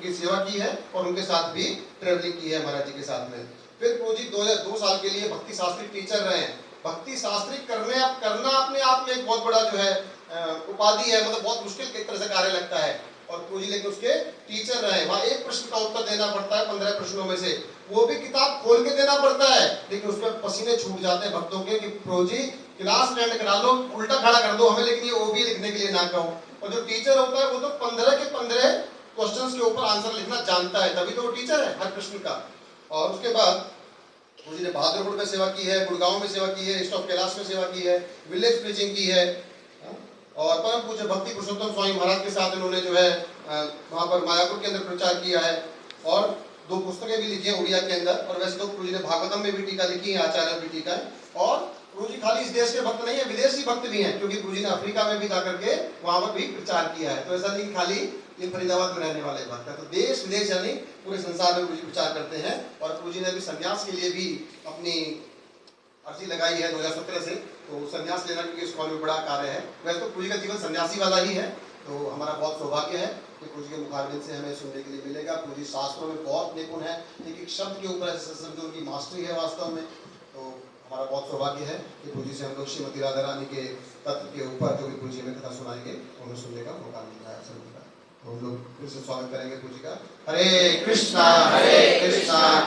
उनकी सेवा की है और उनके साथ भी ट्रेवलिंग की है महाराज जी के साथ में। फिर प्रभु जी 2 साल के लिए भक्ति शास्त्री टीचर रहे हैं। भक्ति शास्त्री करना अपने आप में एक बहुत बड़ा जो है उपाधि है, मतलब बहुत मुश्किल एक तरह से कार्य लगता है। और प्रभु जी लेकिन उसके टीचर रहे। वहाँ एक प्रश्न का उत्तर देना पड़ता है 15 प्रश्नों में से, वो भी किताब खोल के देना पड़ता है, लेकिन उसमें पसीने छूट जाते हैं भक्तों के कि प्रभु जी क्लास लैंड करा लो, उल्टा खड़ा कर दो हमें, लेकिन ये ओबी लिखने के लिए ना कहो। और जो टीचर होता है वो तो 15 के 15 क्वेश्चंस के ऊपर आंसर लिखना जानता है, तभी तो वो टीचर है हर प्रश्न का। और उसके बाद मुझे बहादुरगढ़ में सेवा की है, गुड़गांव में सेवा की है, ईस्ट ऑफ कैलाश में सेवा की है, विलेज प्रीचिंग की है। और परम पूज्य भक्ति पुरुषोत्तम स्वामी महाराज के साथ इन्होंने जो है वहाँ पर मायापुर के अंदर प्रचार किया है। और 2 पुस्तकें भी लिखी हैं उड़िया के अंदर। और वैसे तो प्रभु जी ने भागवतम में भी टीका लिखी है, आचार्य की टीका है। और प्रभु जी खाली इस देश के भक्त नहीं है, विदेशी भक्त भी हैं, क्योंकि प्रभु जी ने अफ्रीका में भी जाकर के वहाँ पर भी प्रचार किया है। तो ऐसा नहीं खाली इन फरीदाबाद में रहने वाले भक्त है, तो देश विदेश यानी पूरे संसार में प्रभु जी प्रचार करते हैं। और प्रभु जी ने भी संन्यास के लिए भी अपनी अर्जी लगाई है 2017 से। तो संन्यास लेना क्योंकि इस कॉल में बड़ा कार्य है। वैसे तो प्रभु जी का जीवन सन्यासी वाला ही है, तो हमारा बहुत सौभाग्य है कि प्रभु जी के मुखारबिंद से हमें सुनने के लिए मिलेगा। प्रभु जी शास्त्रों में बहुत निपुण है, एक शब्द के ऊपर ऐसे समझो उनकी मास्टरी है वास्तव में। तो हमारा बहुत सौभाग्य है कि प्रभु जी से हम लोग श्रीमती राधा रानी के तत्व के ऊपर जो भी प्रभु जी हमें कथा सुनाएंगे उन्हें सुनने का मौका मिल रहा है। तो हम लोग फिर से स्वागत करेंगे प्रभु जी का। हरे कृष्णा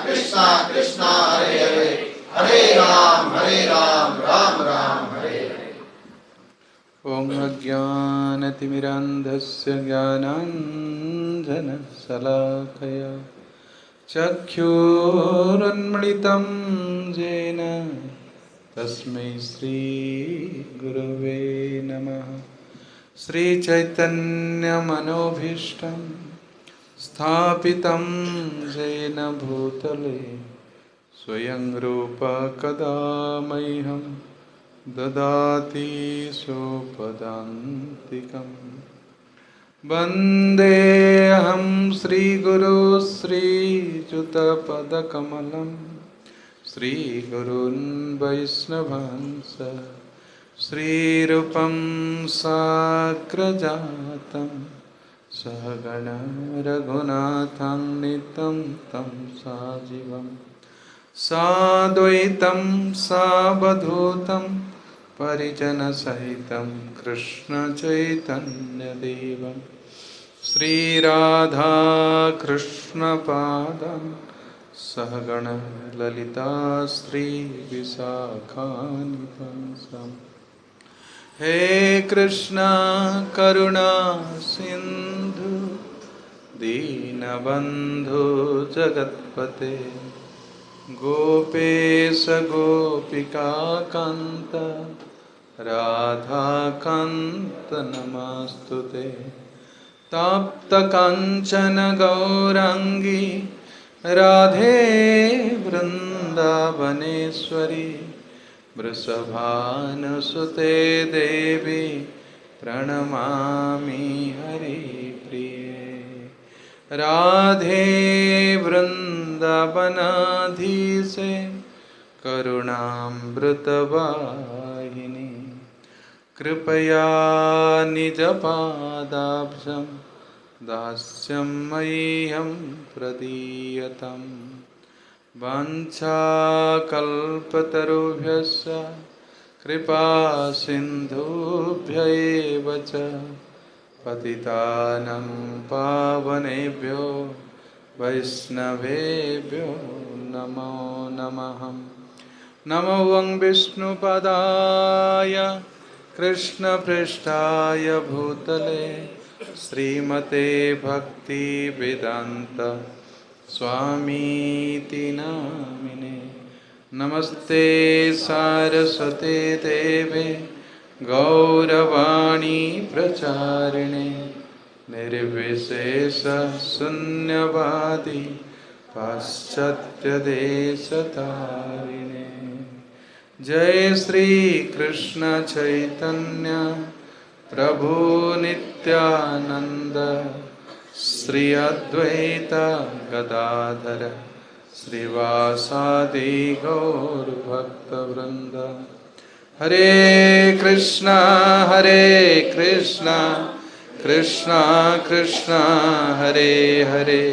कृष्णा कृष्णा हरे हरे, हरे राम राम राम हरे हरे। ओम अज्ञानतिमिरान्धस्य ज्ञानाञ्जनशलाकया चक्षुरुन्मिलितं येन तस्मै श्रीगुरवे नमः। श्रीचैतन्यमनोभीष्टं स्थापितं येन भूतले स्वयं रूप कदा मह्यं ददाति सोपदान्तिकम्। वन्देऽहं श्रीगुरो श्रीयुतपदकमलं श्रीगुरून् वैष्णवांस श्रीरूपं साग्रजातं सहगण रघुनाथान्वितं तं सजीवम् साद्वैतं सावधूतं परिजनसहितं कृष्णचैतन्यदेवं श्रीराधाकृष्णपादां सहगण ललिता श्रीविशाखान्वितं। हे कृष्णा करुणा सिन्धु दीनबन्धु जगत्पते गोपेश गोपिकाकान्त राधाकान्त नमस्तुते। तप्तकाञ्चन गौराङ्गी राधे वृन्दावनेश्वरी वृषभानुसुते देवी प्रणमामि हरिप्रिये। राधे वृन्दावनाधीशे करुणामृतवाहिनी कृपया निजपादाब्जं दास्यं मह्यं प्रदीयताम्। वाञ्छाकल्पतरुभ्यश्च कृपासिन्धुभ्य एव च पतितानं पावनेभ्यो वैष्णवेभ्यो नमो नमः। नमो वं विष्णुपदाय कृष्णपृष्ठाय भूतले श्रीमते भक्तिवेदान्त स्वामीति नामिने। नमस्ते सारस्वते देवे गौरवाणी प्रचारिणे निर्विशेष शून्यवादी पाश्चात्यदेशतारिणे। जय श्री कृष्ण चैतन्य प्रभु नित्यानंद श्री अद्वैत गदाधर श्रीवासादि गौर भक्तवृंद। हरे कृष्णा कृष्णा कृष्णा हरे हरे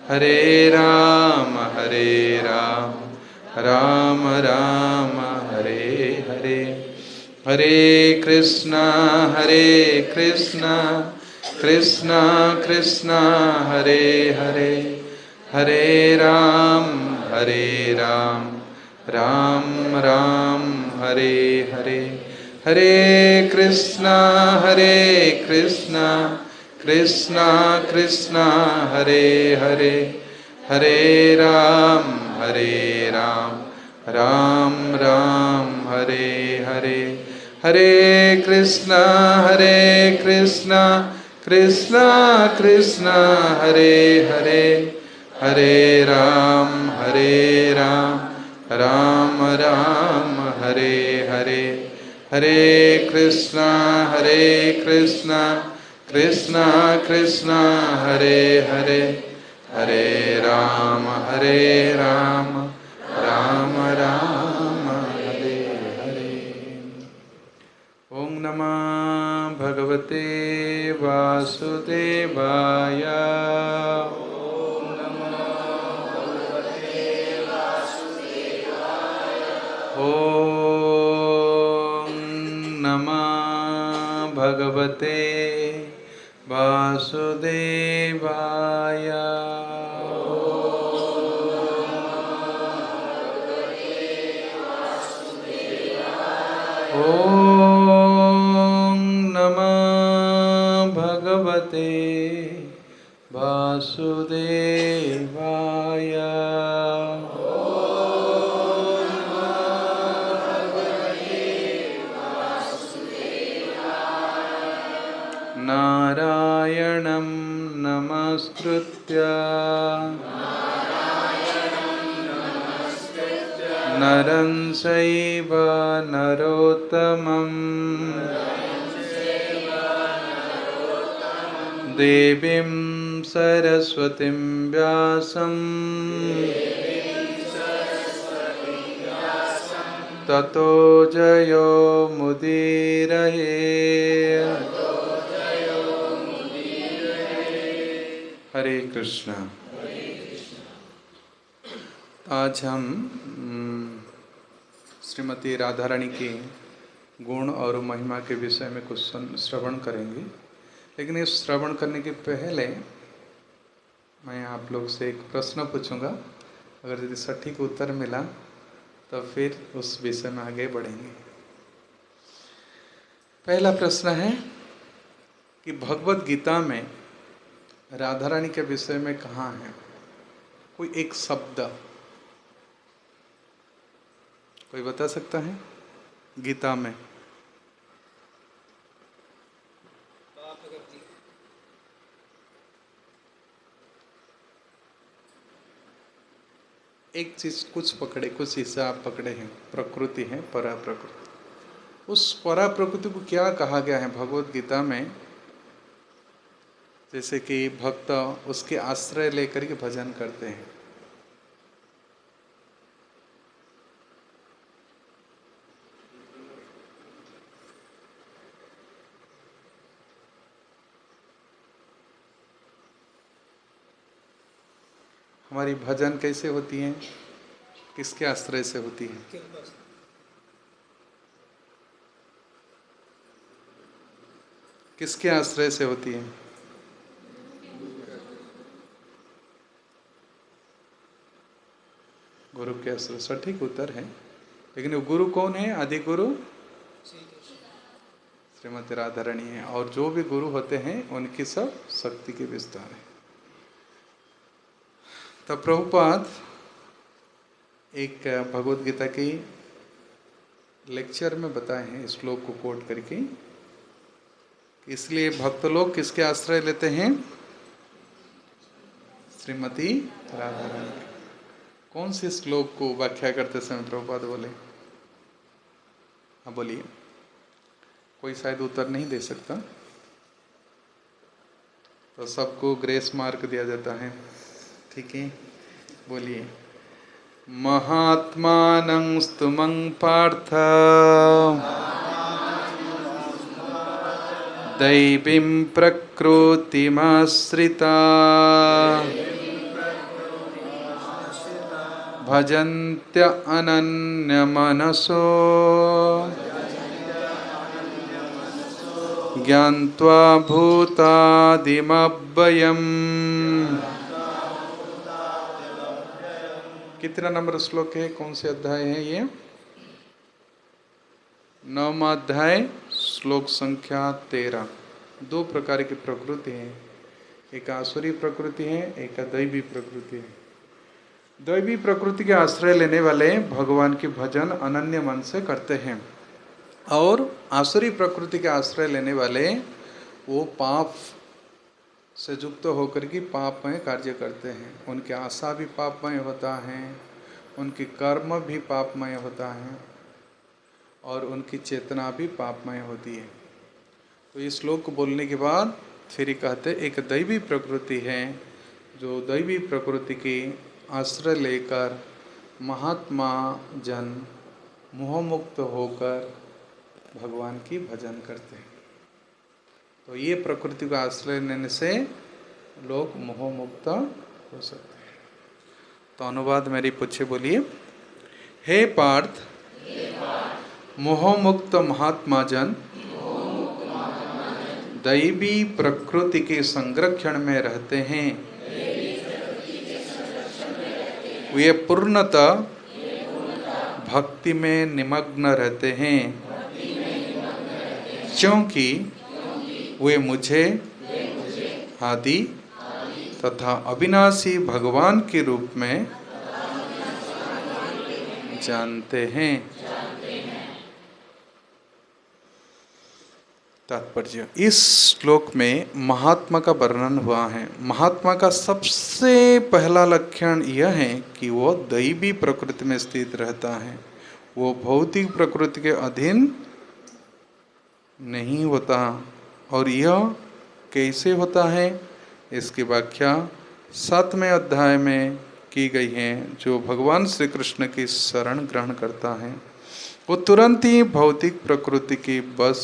हरे राम राम राम हरे हरे हरे कृष्णा कृष्णा कृष्णा हरे हरे हरे राम राम राम हरे हरे हरे कृष्णा कृष्णा कृष्णा हरे हरे हरे राम राम राम हरे हरे हरे कृष्णा कृष्णा कृष्णा हरे हरे हरे राम राम राम हरे हरे हरे कृष्णा कृष्णा कृष्णा हरे हरे हरे राम राम राम हरे हरे। ओम नमः भगवते वासुदेवाय। ओम नमः भगवते वासुदेवाय। ओम नमः भगवते वासुदेवाय। नारायणं नमस्कृत्य नरं चैव नरोत्तमं देवीं सरस्वतीं व्यासं ततो जयो मुदीरये। हरे कृष्णा। आज हम श्रीमती राधा रानी के गुण और महिमा के विषय में कुछ श्रवण करेंगे। लेकिन इस श्रवण करने के पहले मैं आप लोग से एक प्रश्न पूछूंगा। अगर यदि सटीक उत्तर मिला तो फिर उस विषय में आगे बढ़ेंगे। पहला प्रश्न है कि भगवत गीता में राधा रानी के विषय में कहाँ है कोई एक शब्द, कोई बता सकता है गीता में? एक चीज कुछ पकड़े, कुछ हिस्सा आप पकड़े हैं, प्रकृति है, परा प्रकृति। उस परा प्रकृति को क्या कहा गया है भगवत गीता में? जैसे कि भक्त उसके आश्रय लेकर के भजन करते हैं। हमारी भजन कैसे होती है, किसके आश्रय से होती है? किसके आश्रय से होती है? गुरु के आश्रय। सटीक उत्तर है। लेकिन वो गुरु कौन है? आदि गुरु श्रीमती राधा रानी है। और जो भी गुरु होते हैं उनकी सब शक्ति के विस्तार है। तो प्रभुपाद एक भगवत गीता की लेक्चर में बताए हैं श्लोक को कोट करके, इसलिए भक्त लोग किसके आश्रय लेते हैं? श्रीमती राधा रानी। कौन से श्लोक को व्याख्या करते समय प्रभुपाद बोले? हाँ बोलिए। कोई शायद उत्तर नहीं दे सकता तो सबको ग्रेस मार्क दिया जाता है। ठीक है, बोलिए। महात्मानं स्तुमं पार्थ दैवीं प्रकृतिमाश्रिता भजन्त्य अनन्यमनसो ज्ञात्वा भूतादिमव्ययम्। कितना नंबर श्लोक है, कौन से अध्याय है ये? 9वां अध्याय, श्लोक संख्या 13। दो प्रकार की प्रकृति है, एक आसुरी प्रकृति है, एक दैवी प्रकृति है। दैवी प्रकृति के आश्रय लेने वाले भगवान के भजन अनन्य मन से करते हैं, और आसुरी प्रकृति के आश्रय लेने वाले वो पाप से युक्त होकर के पापमय कार्य करते हैं। उनकी आशा भी पापमय होता है, उनकी कर्म भी पापमय होता है, और उनकी चेतना भी पापमय होती है। तो इस श्लोक को बोलने के बाद फिर कहते एक दैवी प्रकृति है, जो दैवी प्रकृति की आश्रय लेकर महात्मा जन मोहमुक्त होकर भगवान की भजन करते हैं। तो ये प्रकृति का आश्रय लेने से लोग मोहमुक्त हो सकते हैं। तो अनुवाद मेरी पूछे बोलिए। हे पार्थ, मोहमुक्त महात्मा जन दैवी प्रकृति के संरक्षण में रहते हैं। वे पूर्णतः भक्ति में निमग्न रहते हैं, क्योंकि वे मुझे आदि तथा अविनाशी भगवान के रूप में जानते हैं। तात्पर्य, इस श्लोक में महात्मा का वर्णन हुआ है। महात्मा का सबसे पहला लक्षण यह है कि वो दैवी प्रकृति में स्थित रहता है, वो भौतिक प्रकृति के अधीन नहीं होता। और यह कैसे होता है, इसकी व्याख्या 7वें अध्याय में की गई है। जो भगवान श्री कृष्ण की शरण ग्रहण करता है वो तुरंत ही भौतिक प्रकृति की बस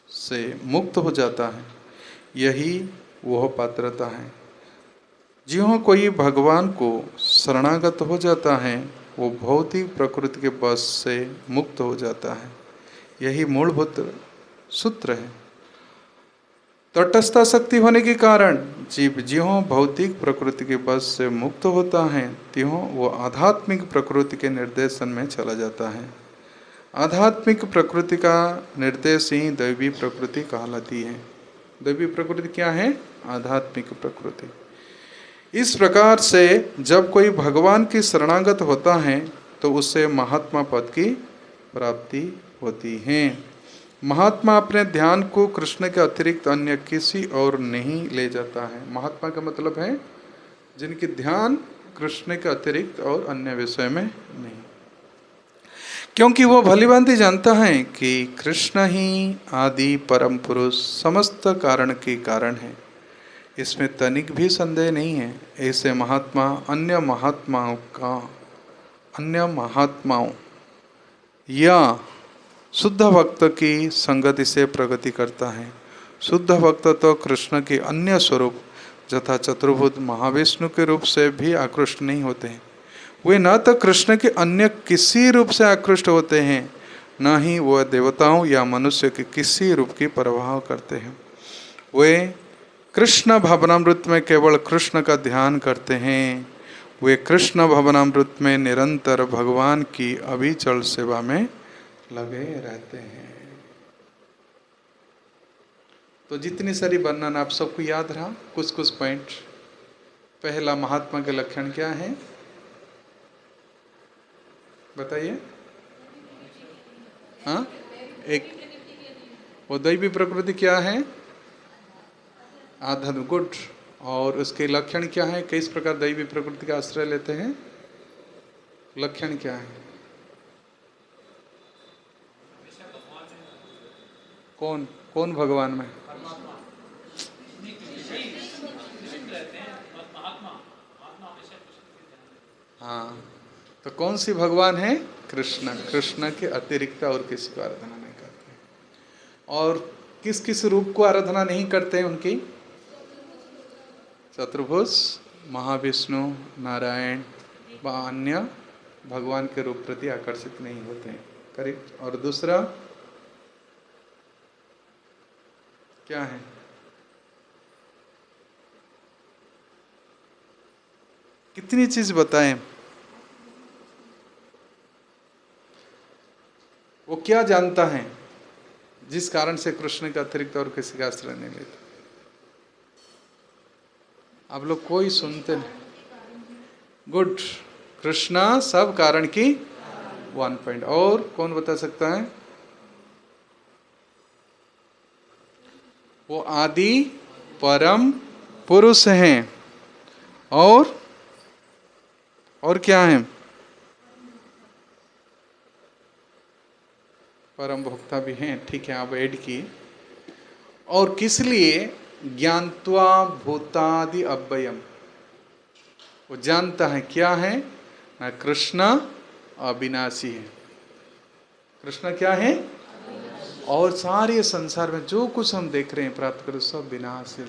से मुक्त हो जाता है। यही वह पात्रता है। ज्यों कोई भगवान को शरणागत हो जाता है, वो भौतिक प्रकृति के बस से मुक्त हो जाता है। यही मूलभूत सूत्र है। तटस्थ शक्ति होने के कारण जीव ज्यों भौतिक प्रकृति के बस से मुक्त होता है, त्यों वो आध्यात्मिक प्रकृति के निर्देशन में चला जाता है। आध्यात्मिक प्रकृति का निर्देश ही दैवी प्रकृति कहलाती है। दैवी प्रकृति क्या है? आध्यात्मिक प्रकृति। इस प्रकार से जब कोई भगवान की शरणागत होता है तो उससे महात्मा पद की प्राप्ति होती है। महात्मा अपने ध्यान को कृष्ण के अतिरिक्त अन्य किसी और नहीं ले जाता है। महात्मा का मतलब है जिनकी ध्यान कृष्ण के अतिरिक्त और अन्य विषय में नहीं, क्योंकि वो भलीभांति जानता है कि कृष्ण ही आदि परम पुरुष समस्त कारण के कारण है। इसमें तनिक भी संदेह नहीं है। ऐसे महात्मा अन्य महात्माओं या शुद्ध भक्त की संगति से प्रगति करता है। शुद्ध भक्त तो कृष्ण के अन्य स्वरूप यथा चतुर्भुज महाविष्णु के रूप से भी आकृष्ट नहीं होते हैं। वे न तो कृष्ण के अन्य किसी रूप से आकृष्ट होते हैं, न ही वह देवताओं या मनुष्य के किसी रूप की परवाह करते हैं। वे कृष्ण भावनामृत में केवल कृष्ण का ध्यान करते हैं। वे कृष्ण भावनामृत में निरंतर भगवान की अविचल सेवा में लगे रहते हैं। तो जितनी सारी वर्णन आप सबको याद रहा, कुछ कुछ पॉइंट। पहला, महात्मा के लक्षण क्या है बताइए? हाँ, एक वो दैवी प्रकृति क्या है? आध्यात्म, गुड। और उसके लक्षण क्या है? किस प्रकार दैवी प्रकृति का आश्रय लेते हैं? लक्षण क्या है? कौन कौन भगवान में? हाँ, तो कौन सी भगवान है? कृष्ण। कृष्ण के अतिरिक्त और किसी को आराधना नहीं करते। और किस किस रूप को आराधना नहीं करते हैं उनकी? चतुर्भुज, महाविष्णु, नारायण व अन्य भगवान के रूप प्रति आकर्षित नहीं होते हैं। करेक्ट। और दूसरा क्या है? कितनी चीज बताएं? वो क्या जानता है जिस कारण से कृष्ण के अतिरिक्त और किसी का आश्रय नहीं लेता? आप लोग कोई सुनते नहीं। गुड। कृष्णा सब कारण की 1 पॉइंट। और कौन बता सकता है? वो आदि परम पुरुष हैं। और क्या है? परम भोक्ता भी हैं। ठीक है, आप ऐड किए। और किस लिए? ज्ञानत्वा भूतादि अव्ययम। वो जानता है क्या है ना, कृष्ण अविनाशी है। कृष्ण क्या है? और सारे संसार में जो कुछ हम देख रहे हैं प्राप्त करो सब विनाशी है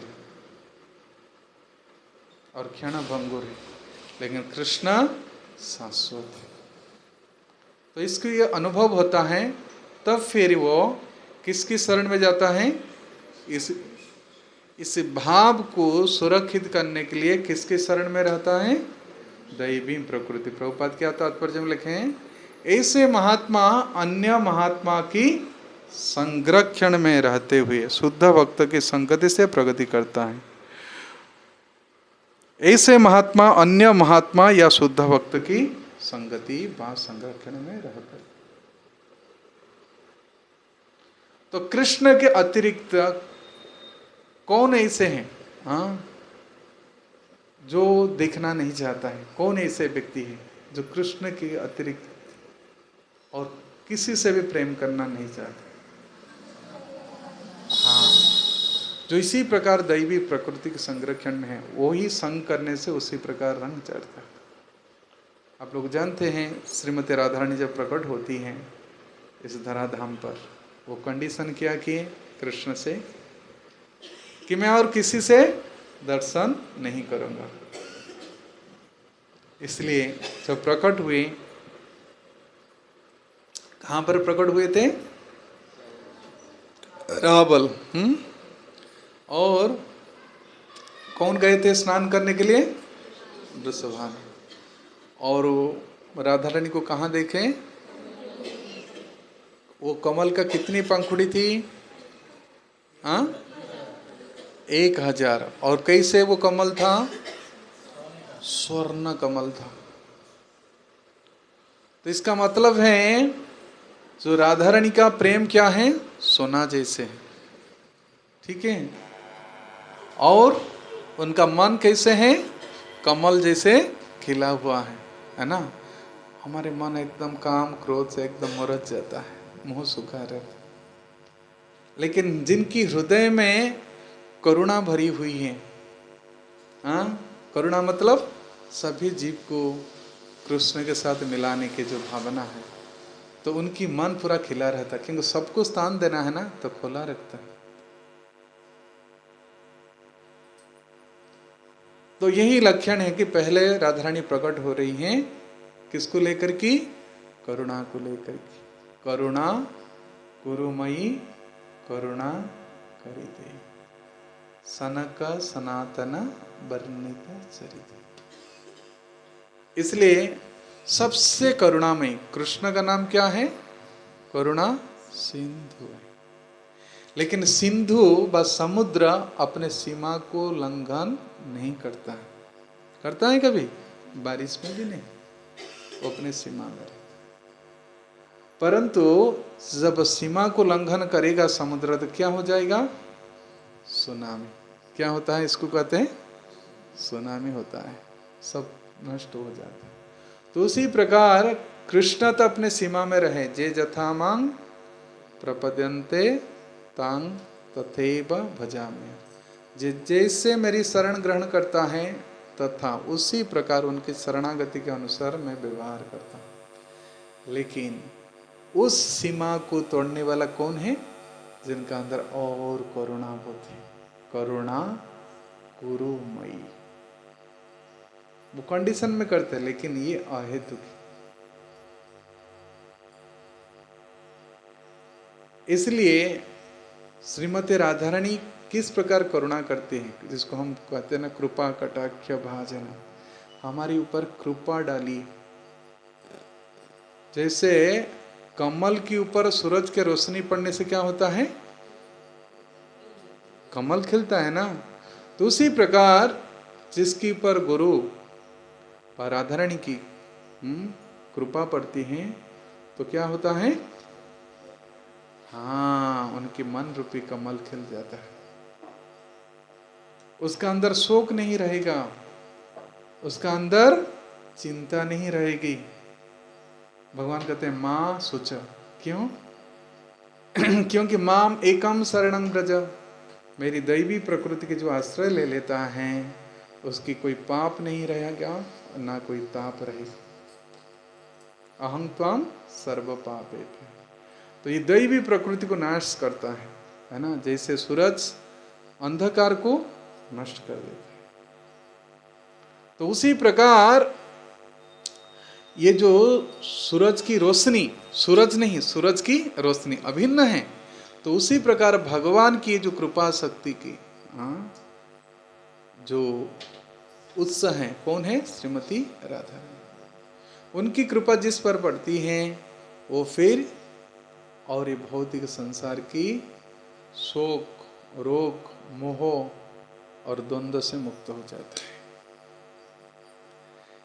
और क्षण भंगुर है, लेकिन कृष्ण शाश्वत है। तो इसको ये अनुभव होता है, तब फिर वो किसकी शरण में जाता है? इस भाव को सुरक्षित करने के लिए किसके शरण में रहता है? दैवी प्रकृति। प्रभुपाद क्या तात्पर्य में लिखे हैं? ऐसे महात्मा अन्य महात्मा की संरक्षण में रहते हुए शुद्ध भक्त की संगति से प्रगति करता है। ऐसे महात्मा अन्य महात्मा या शुद्ध भक्त की संगति व संरक्षण में रहता है। तो कृष्ण के अतिरिक्त कौन ऐसे हैं जो देखना नहीं चाहता है? कौन ऐसे व्यक्ति है जो कृष्ण के अतिरिक्त और किसी से भी प्रेम करना नहीं चाहता? जो इसी प्रकार दैवी प्रकृति के संरक्षण में है, वो ही संग करने से उसी प्रकार रंग चढ़ता है। आप लोग जानते हैं श्रीमती राधा रानी जब प्रकट होती हैं इस धराधाम पर, वो कंडीशन क्या किए कृष्ण से कि मैं और किसी से दर्शन नहीं करूंगा। इसलिए जब प्रकट हुए, कहां पर प्रकट हुए थे? रावल। और कौन गए थे स्नान करने के लिए? वृषभान। और राधा रानी को कहाँ देखे? वो कमल का कितनी पंखुड़ी थी? 1000। और कैसे वो कमल था? स्वर्ण कमल था। तो इसका मतलब है जो राधा रानी का प्रेम क्या है? सोना जैसे है। ठीक है। और उनका मन कैसे है? कमल जैसे खिला हुआ है ना। हमारे मन एकदम काम क्रोध से एकदम मुरझ जाता है, मुंह सूखा रहता है, लेकिन जिनकी हृदय में करुणा भरी हुई है, करुणा मतलब सभी जीव को कृष्ण के साथ मिलाने की जो भावना है, तो उनकी मन पूरा खिला रहता है, क्योंकि सबको स्थान देना है ना, तो खुला रखता है। तो यही लक्षण है कि पहले राधा रानी प्रकट हो रही हैं किसको लेकर की? करुणा को लेकर की। करुणा गुरुमयी करुणा करिते सनक सनातन वर्णित चरित। इसलिए सबसे करुणामयी कृष्ण का नाम क्या है? करुणा सिंधु है। लेकिन सिंधु व समुद्र अपने सीमा को उल्लंघन नहीं करता है। करता है कभी? बारिश में भी नहीं, वो अपने सीमा में। परंतु जब सीमा को उल्लंघन करेगा समुद्र, तो क्या हो जाएगा? सुनामी। क्या होता है? इसको कहते हैं सुनामी होता है, सब नष्ट हो जाता है। तो उसी प्रकार कृष्ण तो अपने सीमा में रहे, जे जथा मांग प्रपद्यन्ते तांग तथैव भजामि। जैसे मेरी शरण ग्रहण करता है तथा उसी प्रकार उनकी शरणागति के अनुसार मैं व्यवहार करता हूँ। लेकिन उस सीमा को तोड़ने वाला कौन है? जिनका अंदर और करुणा होती है, करुणा गुरुमयी। वो कंडीशन में करते हैं, लेकिन ये अहेतुक। इसलिए श्रीमती राधारानी किस प्रकार करुणा करते हैं, जिसको हम कहते हैं ना कृपा कटाक्ष भाजन, हमारे ऊपर कृपा डाली। जैसे कमल के ऊपर सूरज के रोशनी पड़ने से क्या होता है, कमल खिलता है ना। तो उसी प्रकार जिसके ऊपर गुरु राधारानी की कृपा पड़ती है तो क्या होता है, हाँ, उनके मन रूपी कमल खिल जाता है। उसका अंदर शोक नहीं रहेगा, उसका अंदर चिंता नहीं रहेगी। भगवान कहते हैं माँ शुच, क्यों? क्योंकि माम एकम शरणं व्रज, मेरी दैवी प्रकृति के जो आश्रय ले लेता है उसकी कोई पाप नहीं रहेगा, ना कोई ताप रहेगा। अहं त्वाम सर्व पापे, तो ये दैवी प्रकृति को नाश करता है ना। जैसे सूरज अंधकार को नष्ट कर देता है, तो उसी प्रकार ये जो सूरज की रोशनी, सूरज नहीं, सूरज की रोशनी अभिन्न है, तो उसी प्रकार भगवान की जो कृपा शक्ति की जो उत्स है, कौन है? श्रीमती राधा। उनकी कृपा जिस पर पड़ती है वो फिर और ये भौतिक संसार की शोक, रोग, मोह और द्वंद्व से मुक्त हो जाता है।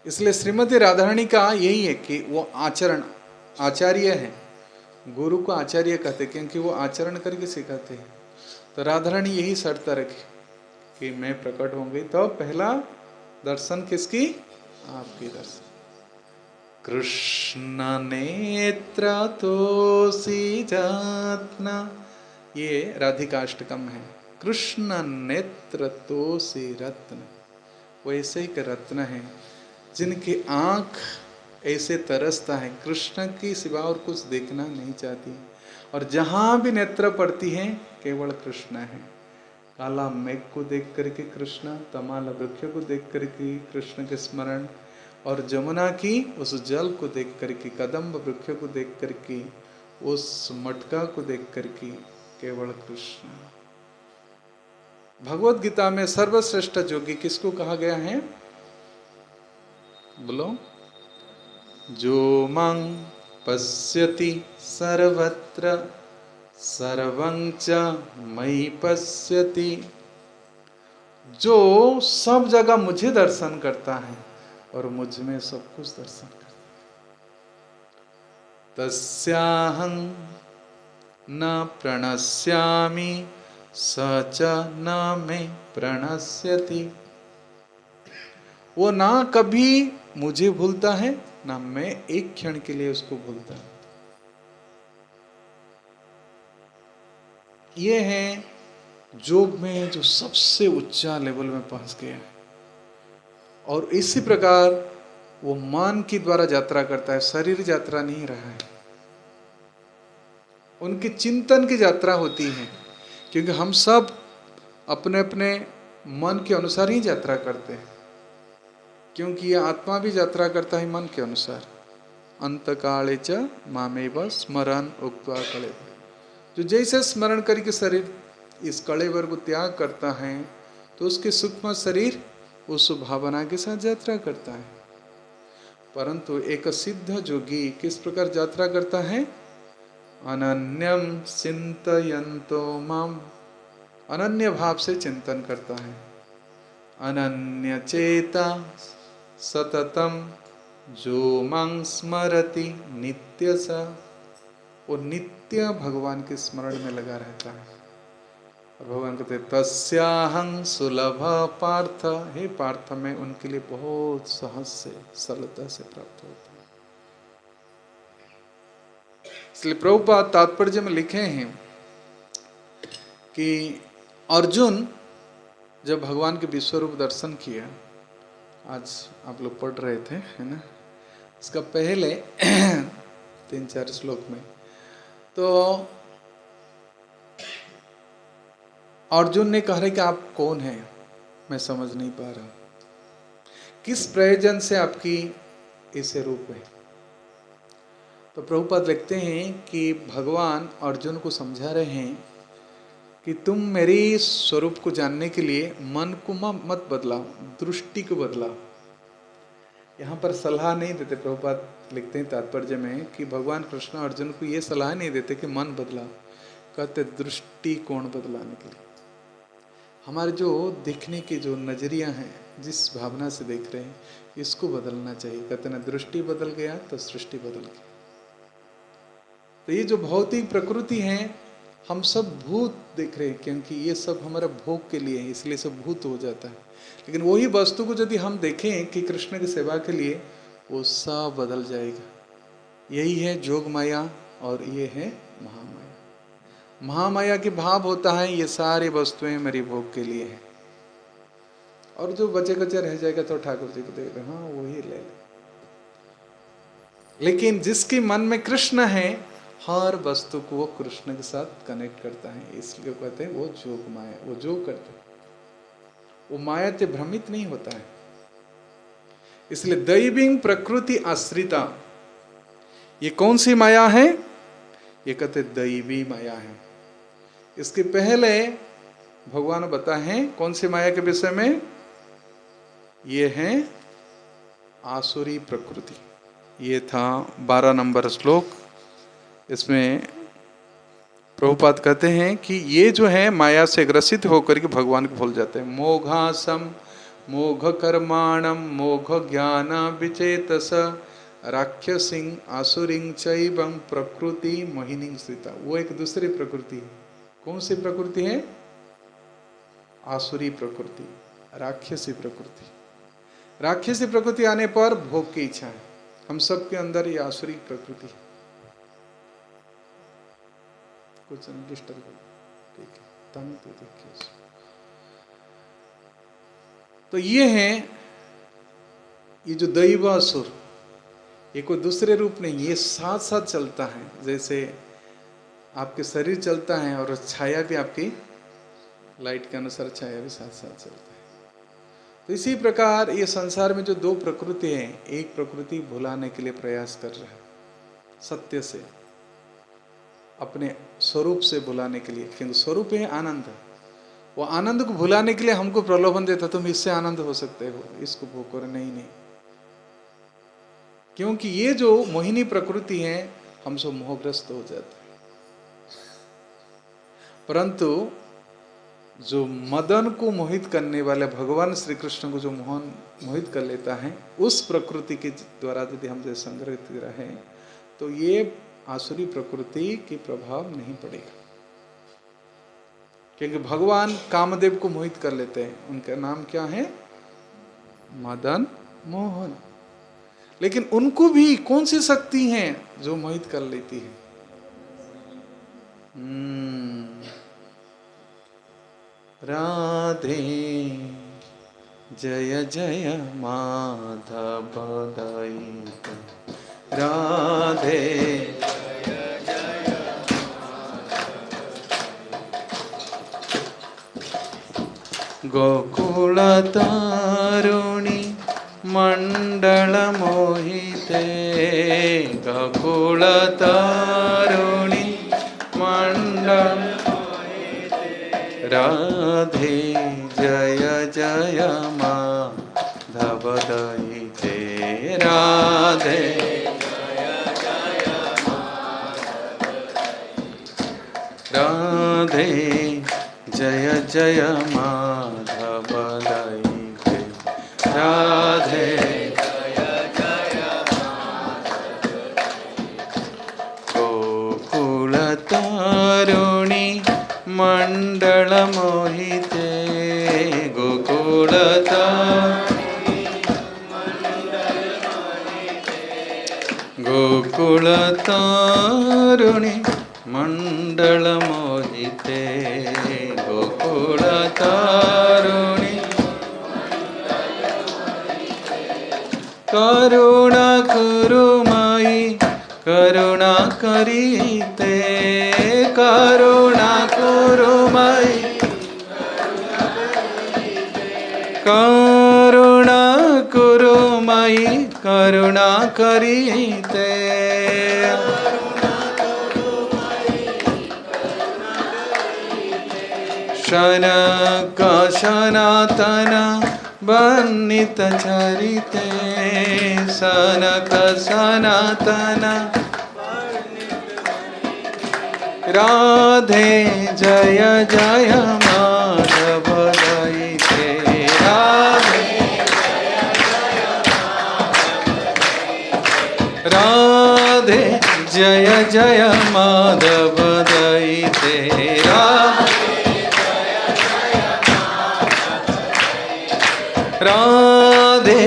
इसलिए श्रीमती राधारानी का यही है कि वो आचरण आचार्य है। गुरु को आचार्य कहते क्योंकि वो आचरण करके सिखाते हैं। तो राधारानी यही शर्त रखी कि मैं प्रकट होंगी तो पहला दर्शन किसकी? आपकी दर्शन। कृष्ण नेत्र तोसी जातना, ये राधिकाष्टकम है। कृष्ण नेत्र तोसी रत्न, वो ऐसे ही एक रत्न है जिनकी आंख ऐसे तरसता है, कृष्ण की सिवा और कुछ देखना नहीं चाहती, और जहां भी नेत्र पड़ती है केवल कृष्ण है। काला मेघ को देख करके कृष्ण, तमाल वृक्ष को देख करके कृष्ण के स्मरण, और जमुना की उस जल को देख करके, कदम्ब वृक्ष को देख करके, उस मटका को देख करके केवल कृष्ण। भगवत गीता में सर्वश्रेष्ठ योगी किसको कहा गया है? बोलो। जो मां पश्यति सर्वत्र सर्वं च मयि पश्यति, जो सब जगह मुझे दर्शन करता है और मुझ में सब कुछ दर्शन करता है। तस्याहं न प्रणश्यामि स च न मे प्रणश्यति, वो ना कभी मुझे भूलता है ना मैं एक क्षण के लिए उसको भूलता हूं। ये है योग में जो सबसे ऊंचा लेवल में पहुंच गया है, और इसी प्रकार वो मन की द्वारा यात्रा करता है, शरीर यात्रा नहीं रहा है। उनकी चिंतन की यात्रा होती है, क्योंकि हम सब अपने अपने मन के अनुसार ही यात्रा करते हैं, क्योंकि यह आत्मा भी यात्रा करता है मन के अनुसार। अंतकाले च मामेव स्मरण उक्त्वा कलेवर, जो जैसे स्मरण करके शरीर इस कलेवर को त्याग करता है तो उसके सूक्ष्म शरीर उस भावना के साथ यात्रा करता है। परंतु एक सिद्ध जोगी किस प्रकार यात्रा करता है? अनन्यम चिंतयन्तो माम, अनन्य भाव से चिंतन करता है। अनन्य चेता सततम जो मां स्मरति नित्य सा, वो नित्य भगवान के स्मरण में लगा रहता है। और भगवान कहते तस्याहं सुलभ पार्थ, हे पार्थ में उनके लिए बहुत सहज से सरलता से प्राप्त होता है। इसलिए प्रभुपाद तात्पर्य में लिखे हैं कि अर्जुन जब भगवान के विश्वरूप दर्शन किया, आज आप लोग पढ़ रहे थे है ना, इसका पहले 3-4 श्लोक में, तो अर्जुन ने कहा कि आप कौन हैं, मैं समझ नहीं पा रहा, किस प्रयोजन से आपकी ऐसे रूप है। तो प्रभुपाद लिखते हैं कि भगवान अर्जुन को समझा रहे हैं कि तुम मेरी स्वरूप को जानने के लिए मन को मत बदलाओ, दृष्टि को बदलाओ। यहाँ पर सलाह नहीं देते, प्रभुपाद लिखते हैं तात्पर्य में कि भगवान कृष्ण अर्जुन को ये सलाह नहीं देते कि मन बदलाओ, कहते दृष्टिकोण बदलाने के लिए। हमारे जो देखने के जो नजरिया हैं, जिस भावना से देख रहे हैं, इसको बदलना चाहिए। कहते ना, दृष्टि बदल गया तो सृष्टि बदल गई। तो ये जो भौतिक प्रकृति है, हम सब भूत देख रहे हैं, क्योंकि ये सब हमारा भोग के लिए है, इसलिए सब भूत हो जाता है। लेकिन वही वस्तु को यदि हम देखें कि कृष्ण की सेवा के लिए, वो सब बदल जाएगा। यही है जोग माया और ये है महामाया। महामाया की भाव होता है ये सारी वस्तुएं मेरी भोग के लिए है, और जो बचे कचे रह जाएगा तो ठाकुर जी को दे दो, हाँ वही ले ले। लेकिन जिसके मन में कृष्ण है, हर वस्तु को वो कृष्ण के साथ कनेक्ट करता है, इसलिए कहते हैं वो जोग माया। वो जो करते हैं वो माया से भ्रमित नहीं होता है। इसलिए दैवी प्रकृति आश्रिता, ये कौन सी माया है? ये कहते दैवी माया है। इसके पहले भगवान बताए हैं कौन सी माया के विषय में, ये है आसुरी प्रकृति। ये था 12 नंबर श्लोक। इसमें प्रभुपाद कहते हैं कि ये जो है माया से ग्रसित होकर के भगवान को भूल जाते हैं। मोघासम मोघ कर्माणम मोघ ज्ञान विचेतस राक्षसिंग आसुरिंग चैवं प्रकृति मोहिनी स्थिता। वो एक दूसरी प्रकृति है। कौन सी प्रकृति है? आसुरी प्रकृति, राक्षसी प्रकृति। राक्षसी प्रकृति आने पर भोग की इच्छा है। हम सब के अंदर ये आसुरी प्रकृति है। कुछ डिस्टर्ब, ठीक है, तंग तो देखिए। तो ये है, ये जो दैव असुर, ये कोई दूसरे रूप नहीं, ये साथ साथ चलता है। जैसे आपके शरीर चलता है और छाया भी आपकी लाइट के अनुसार छाया भी साथ साथ चलता है। तो इसी प्रकार ये संसार में जो दो प्रकृति है, एक प्रकृति भुलाने के लिए प्रयास कर रहा है, सत्य से, अपने स्वरूप से भुलाने के लिए, क्योंकि स्वरूप है आनंद। वो आनंद को भुलाने के लिए हमको प्रलोभन देता, तुम इससे आनंद हो सकते हो, इसको भोग करो। नहीं, क्योंकि ये जो मोहिनी प्रकृति है, हम सब मोहग्रस्त हो जाते हैं। परंतु जो मदन को मोहित करने वाले भगवान श्री कृष्ण को जो मोहित कर लेता है, उस प्रकृति के द्वारा यदि हम जैसे संग्रहित रहे, तो ये आसुरी प्रकृति की प्रभाव नहीं पड़ेगा। क्योंकि भगवान कामदेव को मोहित कर लेते हैं। उनका नाम क्या है? मदन मोहन। लेकिन उनको भी कौन सी शक्ति है जो मोहित कर लेती है? राधे जय जय माधव दाई, राधे गोकुल तारुणी मंडल मोहिते, गोकुल तारुणी मंडल, राधे जय जय माधव दयिते, राधे राधे जय जय माधव दयिते, राधे गोकुल तारुणी मंडल मोहिते, गोकुल गोकुल तारुणी मंडल मोहिते, गोकुल तारुणी करुणा कुरुमाई करुणा करीते, करुणा कुरुमाई भाई करुणा करीते। शनक सनातन बन्नित चरिते। सनक सनातन राधे जय जय माधव दयिते। राधे राधे जय जय माधव दयिते। राधे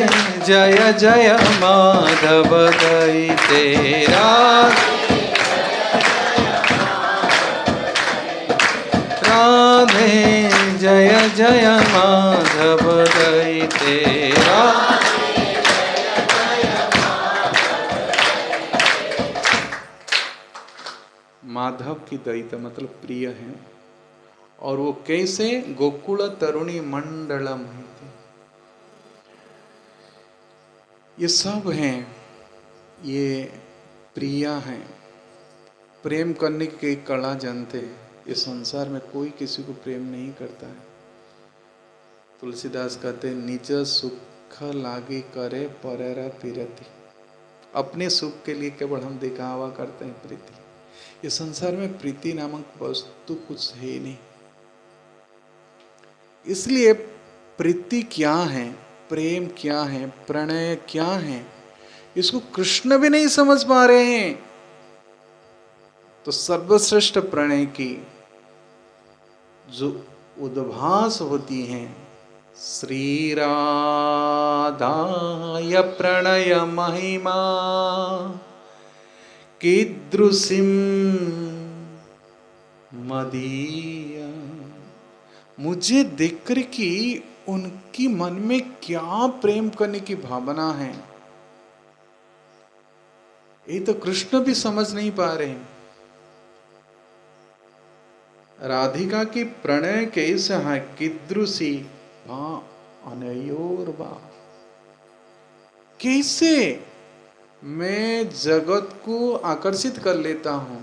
जय जय माधव दयिते। राधे जय जय माधव दयिते। माधव की दयिता मतलब प्रिय है। और वो कैसे? गोकुल तरुणी मंडलम। ये सब हैं, ये प्रिया हैं, प्रेम करने की कला जानते हैं। ये संसार में कोई किसी को प्रेम नहीं करता है। तुलसीदास कहते हैं निज सुख लागी करे परेरा पीरति। अपने सुख के लिए केवल हम दिखावा करते हैं प्रीति। ये संसार में प्रीति नामक वस्तु कुछ है ही नहीं। इसलिए प्रीति क्या है, प्रेम क्या है, प्रणय क्या है, इसको कृष्ण भी नहीं समझ पा रहे हैं। तो सर्वश्रेष्ठ प्रणय की जो उद्भास होती हैं, श्री राधाय प्रणय महिमा कीदृशीं मदीया। मुझे देखकर कि उनकी मन में क्या प्रेम करने की भावना है, ये तो कृष्ण भी समझ नहीं पा रहे हैं। राधिका की प्रणय कैसे है, कीदृशी अनयोर्वा। कैसे मैं जगत को आकर्षित कर लेता हूं।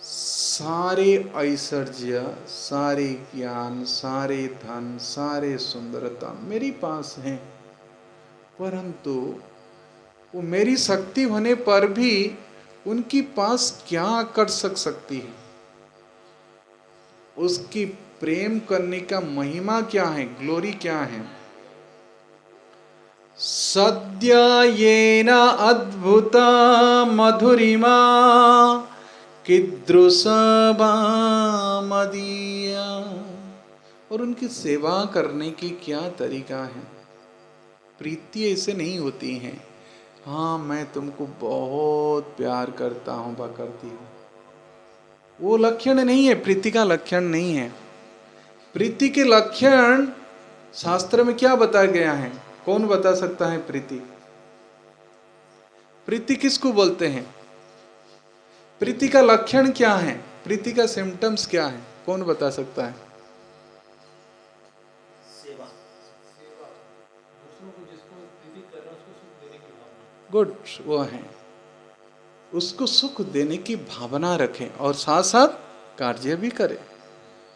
सारे ऐश्वर्य, सारे ज्ञान, सारे धन, सारे सुंदरता मेरे पास हैं, परंतु वो मेरी शक्ति होने पर भी उनकी पास क्या आकर्षक सकती है। उसकी प्रेम करने का महिमा क्या है, ग्लोरी क्या है। सद्य येन अद्भुता मधुरिमा कीदृशा मदीया। और उनकी सेवा करने की क्या तरीका है। प्रीति ऐसे नहीं होती है, हाँ मैं तुमको बहुत प्यार करता हूँ वा करती हूँ, वो लक्षण नहीं है, प्रीति का लक्षण नहीं है। प्रीति के लक्षण शास्त्र में क्या बताया गया है, कौन बता सकता है प्रीति? प्रीति किसको बोलते हैं? प्रीति का लक्षण क्या है, प्रीति का सिम्टम्स क्या है, कौन बता सकता है? सेवा। दूसरों को जिसको प्रीति कर रहा है उसको सुख देने की भावना। गुड, वो है उसको सुख देने की भावना रखें और साथ साथ कार्य भी करें।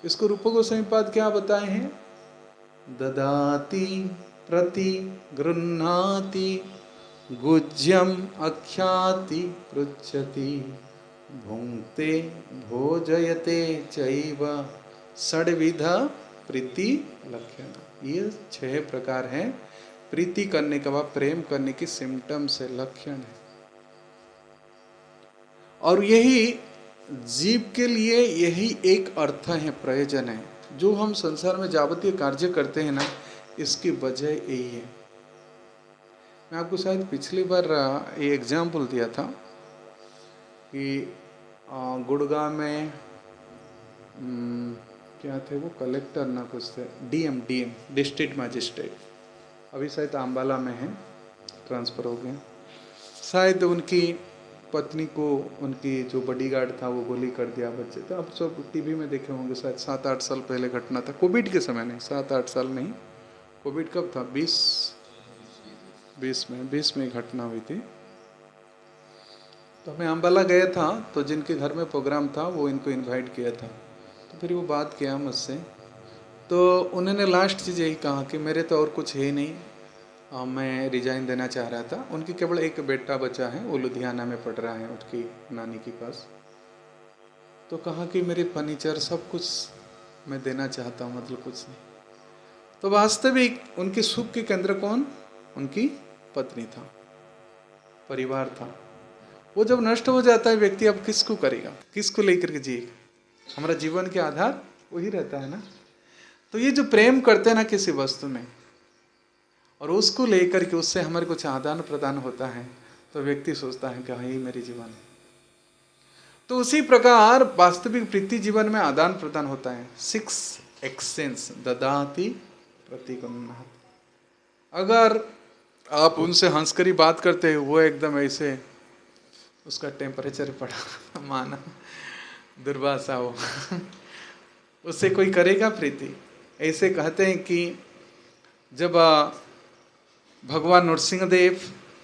इसको रूप गोस्वामीपाद क्या बताए हैं? ददाति प्रति गृह्णाति गुज्यम अख्याति पृच्छति भुंक्ते भोजयते चैव षड्विध प्रीति लक्षण। ये 6 प्रकार हैं प्रीति करने का व प्रेम करने की सिम्टम्स है, लक्षण है। और यही जीव के लिए यही एक अर्थ है, प्रयोजन है। जो हम संसार में जावतीय कार्य करते हैं ना, इसकी वजह यही है। मैं आपको शायद पिछली बार ये एग्जाम्पल दिया था कि गुड़गांव में क्या थे वो, कलेक्टर ना कुछ थे, डीएम डिस्ट्रिक्ट मजिस्ट्रेट, अभी शायद अम्बाला में है, ट्रांसफ़र हो गए। शायद उनकी पत्नी को उनकी जो बॉडीगार्ड था वो गोली कर दिया बच्चे। तो आप सब टीवी में देखे होंगे, शायद 7-8 साल पहले घटना था, कोविड के समय नहीं, 7-8 साल नहीं, कोविड कब था, 20 में घटना हुई थी। तो मैं अम्बाला गया था, तो जिनके घर में प्रोग्राम था वो इनको इनवाइट किया था। तो फिर वो बात किया मुझसे, तो उन्होंने लास्ट चीज़ यही कहा कि मेरे तो और कुछ है नहीं, मैं रिजाइन देना चाह रहा था। उनकी केवल एक बेटा बचा है, वो लुधियाना में पढ़ रहा है उसकी नानी के पास। तो कहा कि मेरे फर्नीचर सब कुछ मैं देना चाहता हूँ, मतलब कुछ नहीं। तो वास्तविक उनके सुख के केंद्र कौन? उनकी पत्नी था, परिवार था। वो जब नष्ट हो जाता है व्यक्ति, अब किसको करेगा, किसको लेकर के जिएगा? हमारा जीवन के आधार वही रहता है ना। तो ये जो प्रेम करते हैं ना किसी वस्तु में, और उसको लेकर के उससे हमारे कुछ आदान प्रदान होता है, तो व्यक्ति सोचता है कि हाँ यही मेरी जीवन है। तो उसी प्रकार वास्तविक प्रीति जीवन में आदान प्रदान होता है। 6 एक्सचेंज ददाति प्रतिगुणात्। अगर आप उनसे हंसकर ही बात करते हो, वो एकदम ऐसे उसका टेम्परेचर पड़ा माना दुर्वासा हो उससे कोई करेगा प्रीति? ऐसे कहते हैं कि जब भगवान नरसिंहदेव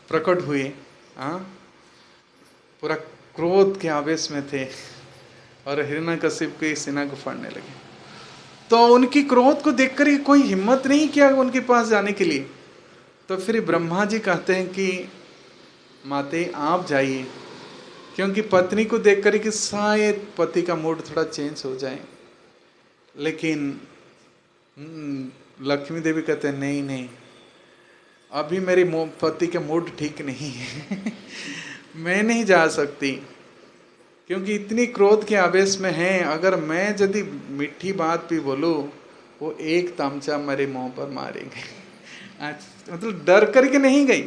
प्रकट हुए, पूरा क्रोध के आवेश में थे और हिरण्यकशिप के सीना को फाड़ने लगे, तो उनकी क्रोध को देखकर ही कोई हिम्मत नहीं किया उनके पास जाने के लिए। तो फिर ब्रह्मा जी कहते हैं कि माते आप जाइए, क्योंकि पत्नी को देखकर कि शायद पति का मूड थोड़ा चेंज हो जाए। लेकिन लक्ष्मी देवी कहते हैं नहीं नहीं, अभी मेरे पति का मूड ठीक नहीं है मैं नहीं जा सकती, क्योंकि इतनी क्रोध के आवेश में है। अगर मैं यदि मीठी बात भी बोलूँ, वो एक तमचा मेरे मुंह पर मारेंगे मतलब डर करके नहीं गई,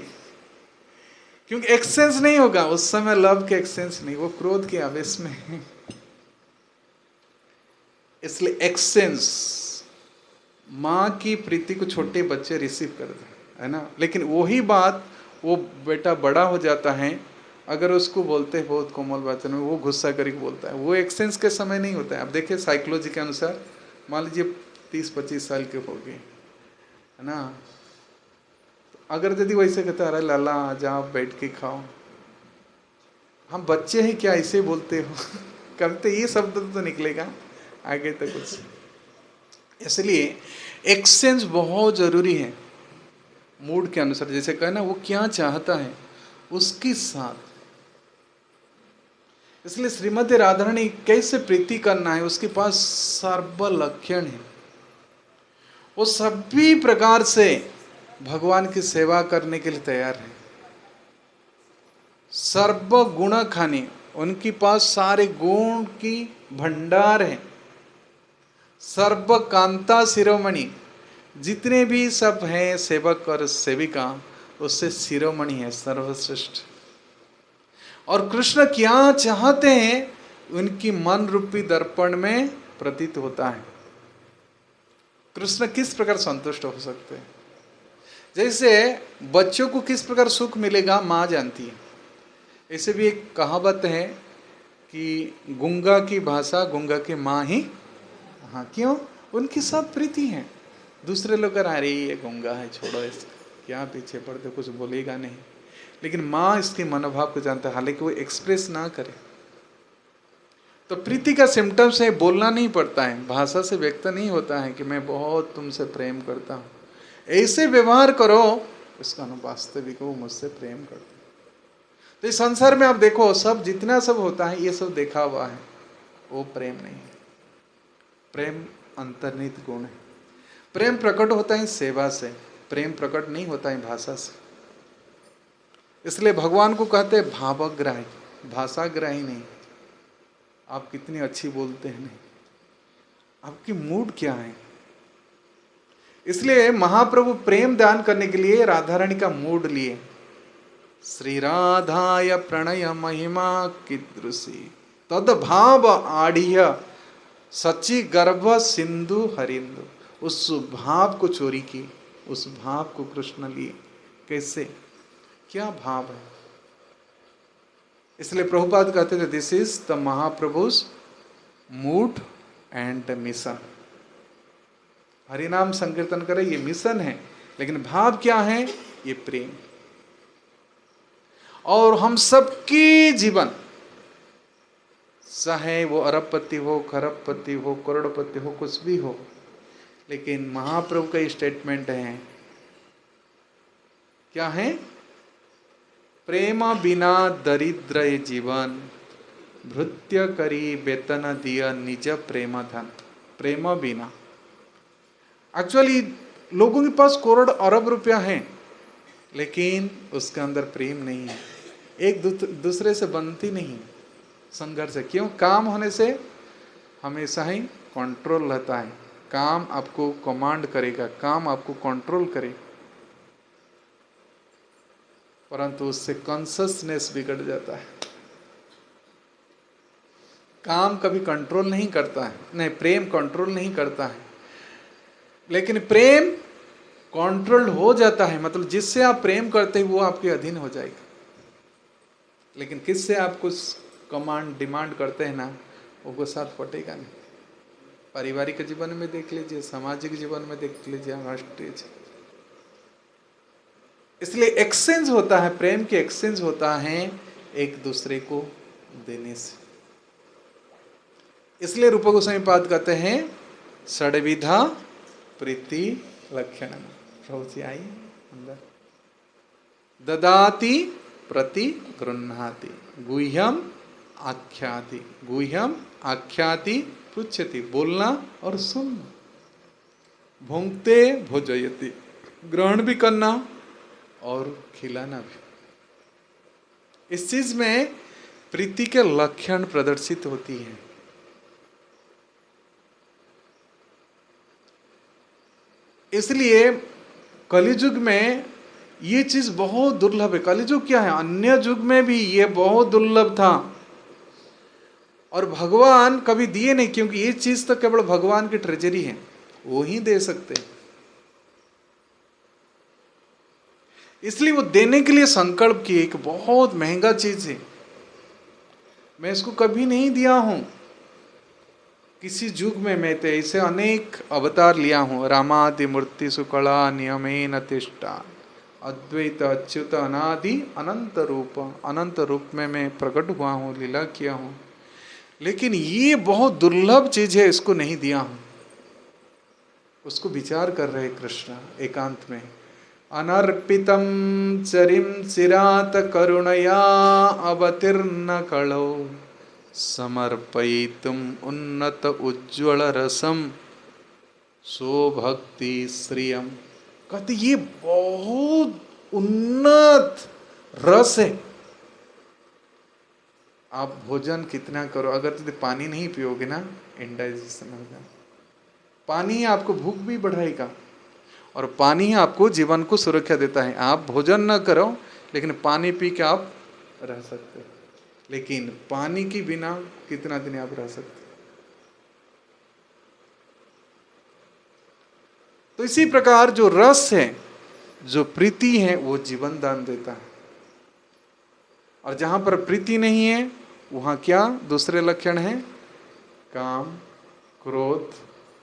क्योंकि एक्सचेंज नहीं होगा उस समय, लव के एक्सचेंज नहीं, वो क्रोध के आवेश में है। इसलिए एक्सचेंज, माँ की प्रीति को छोटे बच्चे रिसीव करते हैं, है ना। लेकिन वही बात वो बेटा बड़ा हो जाता है, अगर उसको बोलते हैं बहुत कोमल वचन में, वो गुस्सा करके बोलता है। वो एक्सचेंज के समय नहीं होता है। अब देखिए साइकोलॉजी के अनुसार, मान लीजिए 30-25 साल के हो गए, है ना, अगर यदि वैसे कहता अरे लाला जाओ बैठ के खाओ, हम बच्चे हैं क्या ऐसे बोलते हो करते, ये शब्द तो निकलेगा आगे तक कुछ। इसलिए एक्सचेंज बहुत जरूरी है मूड के अनुसार। जैसे कहना वो क्या चाहता है उसके साथ। इसलिए श्रीमती राधारानी कैसे प्रीति करना है, उसके पास सर्व लक्षण है। वो सभी प्रकार से भगवान की सेवा करने के लिए तैयार है। सर्व गुण खाने, उनके पास सारे गुण की भंडार है। सर्व कांता शिरोमणि, जितने भी सब हैं सेवक और सेविका, उससे शिरोमणि है, सर्वश्रेष्ठ। और कृष्ण क्या चाहते हैं, उनकी मन रूपी दर्पण में प्रतीत होता है। कृष्ण किस प्रकार संतुष्ट हो सकते हैं। जैसे बच्चों को किस प्रकार सुख मिलेगा माँ जानती है। ऐसे भी एक कहावत है कि गूंगा की भाषा गूंगा की माँ ही, हाँ क्यों, उनकी सब प्रीति है। दूसरे लोग कह रहे ये गूंगा है, छोड़ो इसको, क्या पीछे पड़ते, कुछ बोलेगा नहीं। लेकिन माँ इसके मनोभाव को जानता है, हालांकि वो एक्सप्रेस ना करे। तो प्रीति का सिम्टम्स है, बोलना नहीं पड़ता है, भाषा से व्यक्त नहीं होता है कि मैं बहुत तुमसे प्रेम करता हूँ। ऐसे व्यवहार करो, उसका वास्तविक वो मुझसे प्रेम करते हैं। तो इस संसार में आप देखो, सब जितना सब होता है ये सब देखा हुआ है, वो प्रेम नहीं है। प्रेम अंतर्निहित गुण है। प्रेम प्रकट होता है सेवा से, प्रेम प्रकट नहीं होता है भाषा से। इसलिए भगवान को कहते हैं भावग्राही, भाषाग्राही नहीं। आप कितनी अच्छी बोलते हैं नहीं, आपकी मूड क्या है। इसलिए महाप्रभु प्रेम दान करने के लिए राधा रानी का मूड लिए। श्री राधाय प्रणय महिमा कीदृशी तद भाव आढ़िय सची गर्भ सिंधु हरिंदु। उस भाव को चोरी की, उस भाव को कृष्ण लिए। कैसे, क्या भाव है। इसलिए प्रभुपाद कहते थे this is the महाप्रभुस mood and mission. हरिनाम संकीर्तन करे ये मिशन है, लेकिन भाव क्या है, ये प्रेम। और हम सबकी जीवन, चाहे वो अरबपति हो, खरबपति हो, करोड़पति हो, कुछ भी हो, लेकिन महाप्रभु का स्टेटमेंट है, क्या है? प्रेम बिना दरिद्र ये जीवन, भृत्य करी वेतन दिया निज प्रेम धन। प्रेम बिना, एक्चुअली लोगों के पास करोड़ अरब रुपया है, लेकिन उसके अंदर प्रेम नहीं है, एक दूसरे से बनती नहीं, संघर्ष है। क्यों? काम होने से हमेशा ही कंट्रोल रहता है, काम आपको कमांड करेगा, काम आपको कंट्रोल करेगा, परंतु उससे कॉन्शसनेस बिगड़ जाता है। काम कभी कंट्रोल नहीं करता है, नहीं, प्रेम कंट्रोल नहीं करता है, लेकिन प्रेम कंट्रोल हो जाता है, मतलब जिससे आप प्रेम करते हैं वो आपके अधीन हो जाएगा। लेकिन किससे आप कुछ कमांड डिमांड करते हैं ना, वो साथ फटेगा नहीं। पारिवारिक जीवन में देख लीजिए, सामाजिक जीवन में देख लीजिए, राष्ट्रीय। इसलिए एक्सचेंज होता है, प्रेम के एक्सचेंज होता है एक दूसरे को देने से। इसलिए रूप गोस्वामी पाद कहते हैं षड्विधा प्रीति लक्षण। प्रभु जी आई अंदर। ददाति प्रति गृह्णाति गुह्यम आख्याति, गुह्यम आख्याति पृच्छति, बोलना और सुनना, भुंक्ते भोजयति, ग्रहण भी करना और खिलाना भी। इस चीज में प्रीति के लक्षण प्रदर्शित होती है। इसलिए कलियुग में ये चीज बहुत दुर्लभ है। कलियुग क्या है, अन्य युग में भी ये बहुत दुर्लभ था, और भगवान कभी दिए नहीं, क्योंकि ये चीज तो केवल भगवान की ट्रेजरी है, वो ही दे सकते हैं। इसलिए वो देने के लिए संकल्प किए, एक बहुत महंगा चीज है, मैं इसको कभी नहीं दिया हूं किसी युग में। मैं तो ऐसे अनेक अवतार लिया हूं, रामादि मूर्ति सुकला नियमेन तिष्ठा, अद्वैत अच्युत अनादि अनंत रूप में मैं प्रकट हुआ हूं, लीला किया हूं, लेकिन ये बहुत दुर्लभ चीज है, इसको नहीं दिया हूं। उसको विचार कर रहे कृष्ण एकांत में। अनर्पितम चरिम चिरात करुणया अवतीर्ण कलो, समर्पयितुम उन्नत उज्ज्वल रसम स्वभक्ति श्रियम। कहते ये बहुत उन्नत रस है। आप भोजन कितना करो, अगर तुम पानी नहीं पियोगे ना, इंडाइजेशन होगा। पानी ही आपको भूख भी बढ़ाएगा, और पानी ही आपको जीवन को सुरक्षा देता है। आप भोजन न करो, लेकिन पानी पी के आप रह सकते हैं, लेकिन पानी के बिना कितना दिन आप रह सकते। तो इसी प्रकार जो रस है, जो प्रीति है, वो जीवन दान देता है। और जहां पर प्रीति नहीं है, वहां क्या दूसरे लक्षण हैं? काम, क्रोध,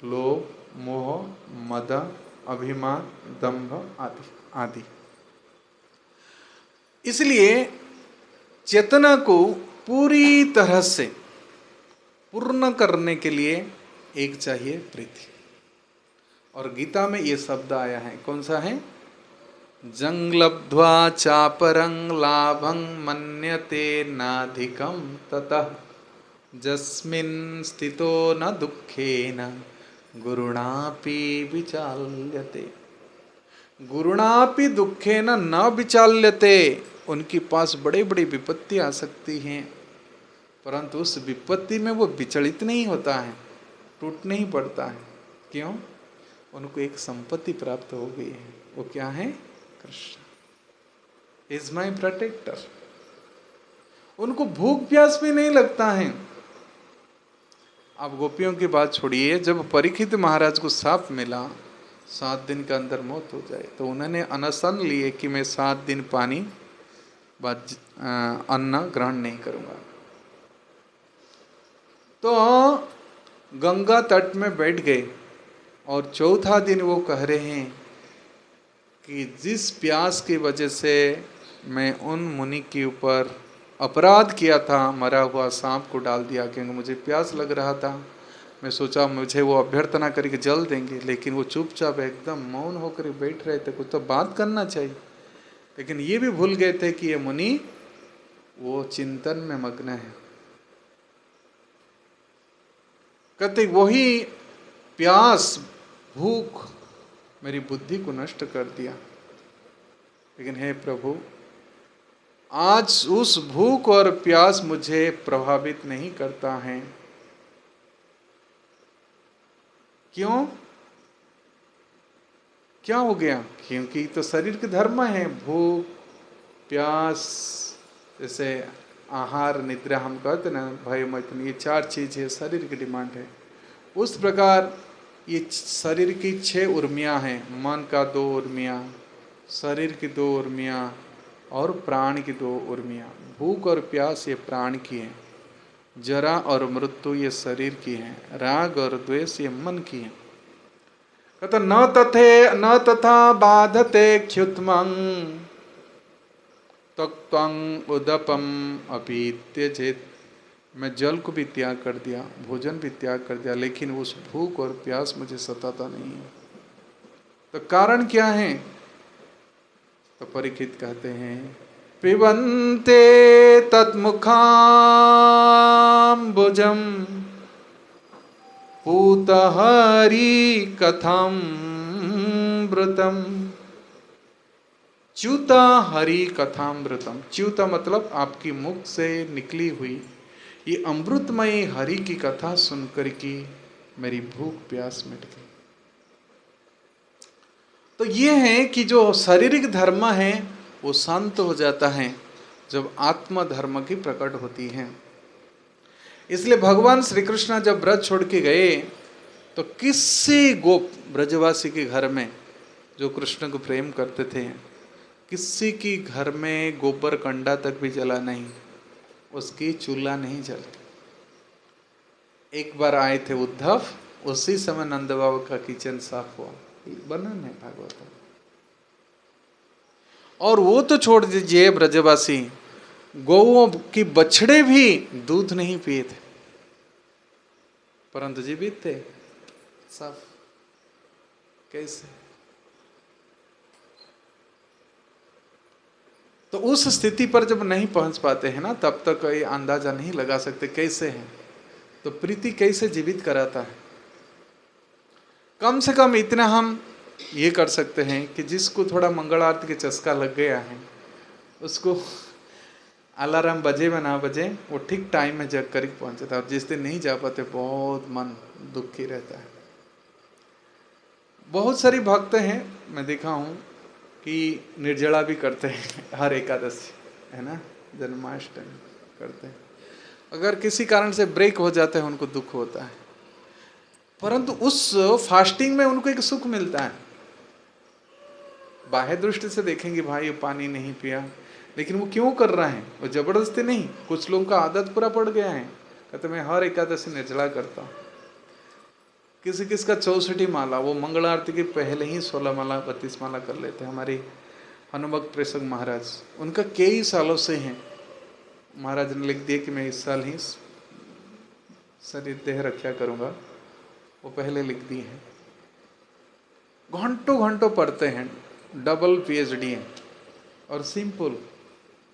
लोभ, मोह, मद, अभिमान, दंभ आदि आदि। इसलिए चेतना को पूरी तरह से पूर्ण करने के लिए एक चाहिए प्रीति। और गीता में ये शब्द आया है, कौन सा है? जंग लब्ध्वा चापरं लाभं मन्यते नाधिकं ततः जस्मिन् स्थितो न दुःखेन गुरुणापि विचाल्यते। गुरुणापि दुःखेन न विचाल्यते। उनके पास बड़े बड़ी विपत्ति आ सकती हैं, परंतु उस विपत्ति में वो विचलित नहीं होता है, टूट नहीं पड़ता है। क्यों? उनको एक संपत्ति प्राप्त हो गई है। वो क्या है? Krishna is my protector. उनको भूख प्यास भी नहीं लगता है। आप गोपियों की बात छोड़िए, जब परीक्षित महाराज को साप मिला 7 दिन के अंदर मौत हो जाए, तो उन्होंने अनशन लिए कि मैं 7 दिन पानी अन्न ग्रहण नहीं करूंगा। तो गंगा तट में बैठ गए, और चौथा दिन वो कह रहे हैं कि जिस प्यास की वजह से मैं उन मुनि के ऊपर अपराध किया था, मरा हुआ सांप को डाल दिया, क्योंकि मुझे प्यास लग रहा था। मैं सोचा मुझे वो अभ्यर्थना करके जल देंगे, लेकिन वो चुपचाप एकदम मौन होकर बैठ रहे थे, कुछ तो बात करना चाहिए। लेकिन ये भी भूल गए थे कि ये मुनि वो चिंतन में मग्न है। कहते वही प्यास, भूख मेरी बुद्धि को नष्ट कर दिया। लेकिन हे प्रभु, आज उस भूख और प्यास मुझे प्रभावित नहीं करता है। क्यों? क्या हो गया? क्योंकि तो शरीर के धर्म है, भूख प्यास, जैसे आहार निद्रा हम कहते ना, भय मैथुन, ये 4 चीज है, शरीर की डिमांड है। उस प्रकार ये शरीर की 6 उर्मियाँ हैं, मन का 2 उर्मियाँ, शरीर की 2 उर्मियाँ और प्राण की 2 उर्मियाँ। भूख और प्यास ये प्राण की है, जरा और मृत्यु ये शरीर की है, राग और द्वेष ये मन की है। कहता न तथा बाधते च्युतमं तक्त्वं उदपम अपि त्यजेत्। मैं जल को भी त्याग कर दिया, भोजन भी त्याग कर दिया, लेकिन उस भूख और प्यास मुझे सताता नहीं है। तो कारण क्या है? तो परीक्षित कहते हैं, पिबन्ते तत्मुखाम्बुजं पूतहरि कथामृतम्। च्युता हरि कथामृतम। च्युता मतलब आपकी मुख से निकली हुई ये अमृतमयी हरि की कथा सुनकर की मेरी भूख प्यास मिट गई। तो ये है कि जो शारीरिक धर्म है वो शांत हो जाता है जब आत्म धर्म की प्रकट होती है। इसलिए भगवान श्री कृष्ण जब ब्रज छोड़ के गए तो किसी गोप ब्रजवासी के घर में जो कृष्ण को प्रेम करते थे, किसी की घर में गोबर कंडा तक भी जला नहीं, उसकी चूल्हा नहीं जलती। एक बार आए थे उद्धव, उसी समय नंद बाबा का किचन साफ हुआ। वर्णन है भागवत। और वो तो छोड़ दीजिए, ब्रजवासी गौओं की बछड़े भी दूध नहीं पिए थे, परंतु जीवित थे सब। कैसे? तो उस स्थिति पर जब नहीं पहुंच पाते हैं ना, तब तक ये अंदाजा नहीं लगा सकते कैसे है। तो प्रीति कैसे जीवित कराता है? कम से कम इतना हम ये कर सकते हैं कि जिसको थोड़ा मंगल आरती के चस्का लग गया है, उसको अलार्म बजे में ना बजे, वो ठीक टाइम में जग कर पहुंचता है। और जिस दिन नहीं जा पाते बहुत मन दुखी रहता है। बहुत सारी भक्त हैं, मैं देखा हूँ कि निर्जला भी करते हैं हर एकादशी, है ना, जन्माष्टमी करते हैं। अगर किसी कारण से ब्रेक हो जाते हैं उनको दुख होता है, परंतु उस फास्टिंग में उनको एक सुख मिलता है। बाह्य दृष्टि से देखेंगे भाई ये पानी नहीं पिया, लेकिन वो क्यों कर रहा है? वो जबरदस्ती नहीं, कुछ लोगों का आदत पूरा पड़ गया है, कहते मैं हर एकादशी निर्जला करता हूँ। किसी किस का 64 माला, वो मंगल आरती के पहले ही 16 माला 32 माला कर लेते हैं। हमारे हनुमत प्रेसक महाराज, उनका कई सालों से हैं। महाराज ने लिख दिया कि मैं इस साल ही शरीर देह रक्षा करूँगा, वो पहले लिख दिए हैं। घंटों घंटों पढ़ते हैं, डबल PhD है। और सिंपल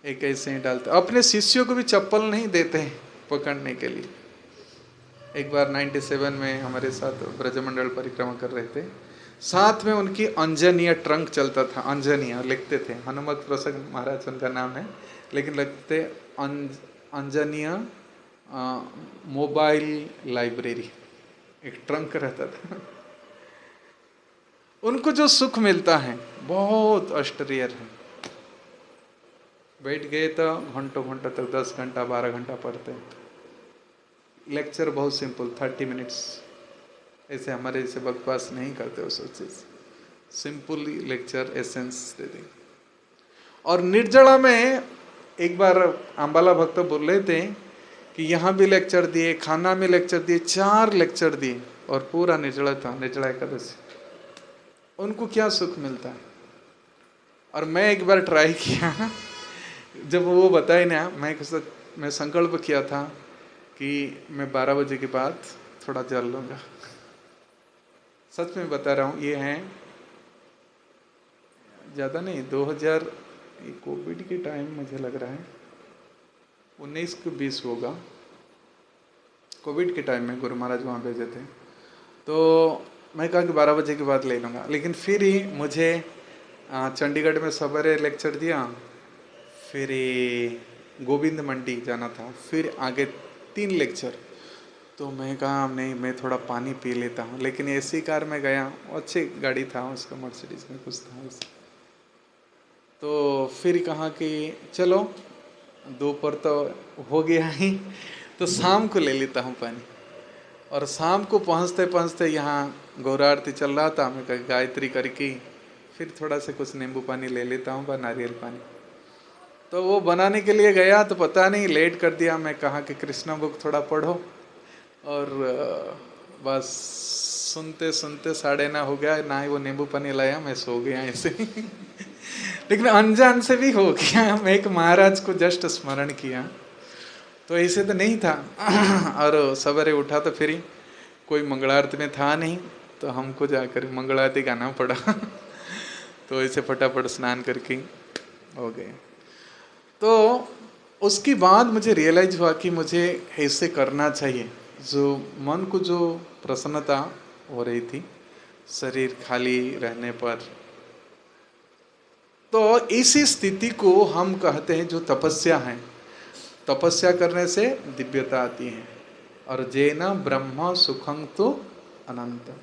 एक ऐसे ही डालते, अपने शिष्यों को भी चप्पल नहीं देते हैं पकड़ने के लिए। एक बार 97 में हमारे साथ ब्रजमंडल परिक्रमा कर रहे थे, साथ में उनकी अंजनीय ट्रंक चलता था। अंजनीय लिखते थे, हनुमत प्रसन्न महाराज उनका नाम है, लेकिन लिखते अंजनीय मोबाइल लाइब्रेरी, एक ट्रंक रहता था। उनको जो सुख मिलता है बहुत अष्टरीयर है। बैठ गए तो घंटों घंटों तक 10 घंटा 12 घंटा पढ़ते हैं। लेक्चर बहुत सिंपल, 30 मिनट्स, ऐसे हमारे जैसे बकवास नहीं करते उस चीज, सिंपली लेक्चर एसेंस दे देंगे। और निर्जला में एक बार अम्बाला भक्त बोल रहे थे कि यहाँ भी लेक्चर दिए, खाना में लेक्चर दिए, 4 लेक्चर दिए, और पूरा निर्जला था, निर्जला एकादशी। उनको क्या सुख मिलता है? और मैं एक बार ट्राई किया जब वो बताए ना, मैं संकल्प किया था कि मैं 12 बजे के बाद थोड़ा जल लूँगा। सच में बता रहा हूँ, ये हैं ज़्यादा नहीं, 2000 कोविड के टाइम मुझे लग रहा है 19 के 20 होगा, कोविड के टाइम में गुरु महाराज वहाँ भेजे थे। तो मैं कहा कि 12 बजे के बाद ले लूँगा, लेकिन फिर ही मुझे चंडीगढ़ में सवेरे लेक्चर दिया, फिर गोविंद मंडी जाना था, फिर आगे 3 लेक्चर। तो मैं कहा नहीं, मैं थोड़ा पानी पी लेता हूँ, लेकिन एसी कार में गया, अच्छी गाड़ी था उसका, मर्सिडीज में कुछ था उसका। तो फिर कहा कि चलो दोपहर तो हो गया ही, तो शाम को ले लेता हूँ पानी। और शाम को पहुँचते पहुँचते यहाँ गौरा आरती चल रहा था, मैं कहा गायत्री करके फिर थोड़ा सा कुछ नींबू पानी ले लेता हूँ, नारियल पानी। तो वो बनाने के लिए गया तो पता नहीं लेट कर दिया। मैं कहा कि कृष्णा बुक थोड़ा पढ़ो, और बस सुनते सुनते 9:30 हो गया, ना ही वो नींबू पानी लाया, मैं सो गया ऐसे लेकिन अनजान से भी हो गया। मैं एक महाराज को जस्ट स्मरण किया, तो ऐसे तो नहीं था और सवेरे उठा तो फिर कोई मंगलारती में था नहीं, तो हमको जाकर मंगलारती गाना पड़ा तो ऐसे फटाफट स्नान करके हो गए। तो उसके बाद मुझे रियलाइज हुआ कि मुझे ऐसे करना चाहिए। जो मन को जो प्रसन्नता हो रही थी शरीर खाली रहने पर, तो इसी स्थिति को हम कहते हैं जो तपस्या है। तपस्या करने से दिव्यता आती है, और जेन ब्रह्म सुखं तो अनंत।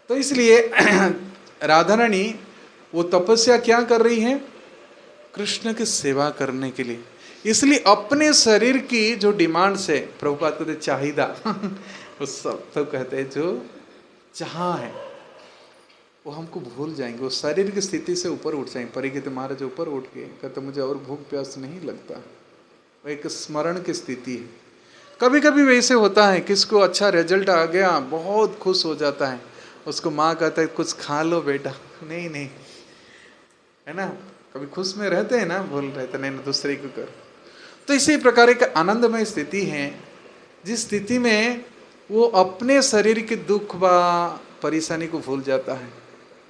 तो इसलिए राधा रानी वो तपस्या क्या कर रही है? कृष्ण की सेवा करने के लिए। इसलिए अपने शरीर की जो डिमांड से, प्रभुपाद कहते चाहिदा उस सब कहते हैं जो चाह है वो हमको भूल जाएंगे, वो शरीर की स्थिति से ऊपर उठ जाएंगे। परीक्षित महाराज ऊपर उठ के कहते मुझे और भूख प्यास नहीं लगता। वो एक स्मरण की स्थिति है। कभी कभी वैसे होता है, किसको अच्छा रिजल्ट आ गया बहुत खुश हो जाता है, उसको माँ कहता है कुछ खा लो बेटा, नहीं नहीं, है ना, कभी खुश में रहते हैं ना, भूल रहते नहीं, दूसरे को कर। तो इसी प्रकार एक आनंदमय स्थिति है जिस स्थिति में वो अपने शरीर के दुख व परेशानी को भूल जाता है,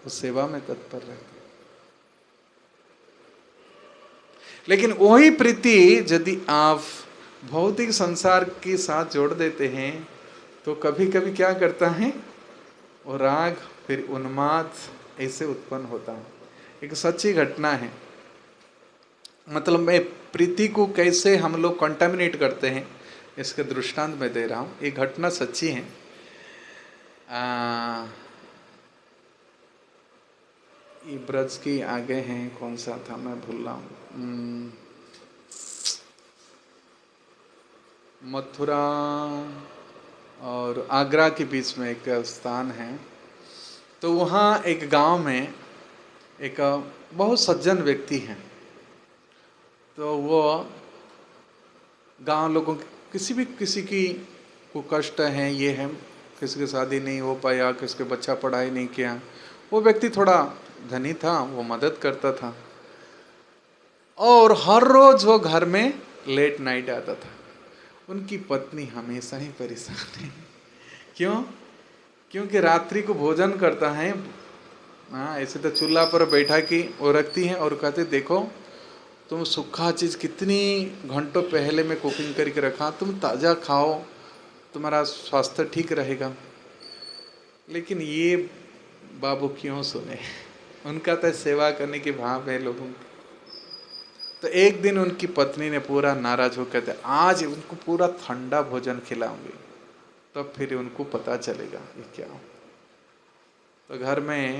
वो सेवा में तत्पर रहता है। लेकिन वही प्रीति यदि आप भौतिक संसार के साथ जोड़ देते हैं तो कभी कभी क्या करता है, वो राग फिर उन्माद ऐसे उत्पन्न होता है। एक सच्ची घटना है, मतलब मैं प्रीति को कैसे हम लोग कंटामिनेट करते हैं इसके दृष्टांत मैं दे रहा हूँ। ये घटना सच्ची है। ये ब्रज की आगे हैं, कौन सा था मैं भूल रहा हूँ, मथुरा और आगरा के बीच में एक स्थान है। तो वहाँ एक गांव में एक बहुत सज्जन व्यक्ति हैं। तो वो गांव लोगों किसी की को कष्ट है, ये है, किसी की शादी नहीं हो पाया, किसके बच्चा पढ़ाई नहीं किया, वो व्यक्ति थोड़ा धनी था, वो मदद करता था। और हर रोज वो घर में लेट नाइट आता था। उनकी पत्नी हमेशा ही परेशान है। क्यों? क्योंकि रात्रि को भोजन करता है, हाँ, ऐसे तो चूल्हा पर बैठा की वो रखती हैं और कहते देखो तुम सूखा चीज़ कितनी घंटों पहले में कुकिंग करके रखा, तुम ताज़ा खाओ, तुम्हारा स्वास्थ्य ठीक रहेगा। लेकिन ये बाबू क्यों सुने, उनका तो सेवा करने की भाव है लोगों की। तो एक दिन उनकी पत्नी ने पूरा नाराज होकर कहते आज उनको पूरा ठंडा भोजन खिलाऊंगी, तब फिर उनको पता चलेगा ये क्या हो। तो घर में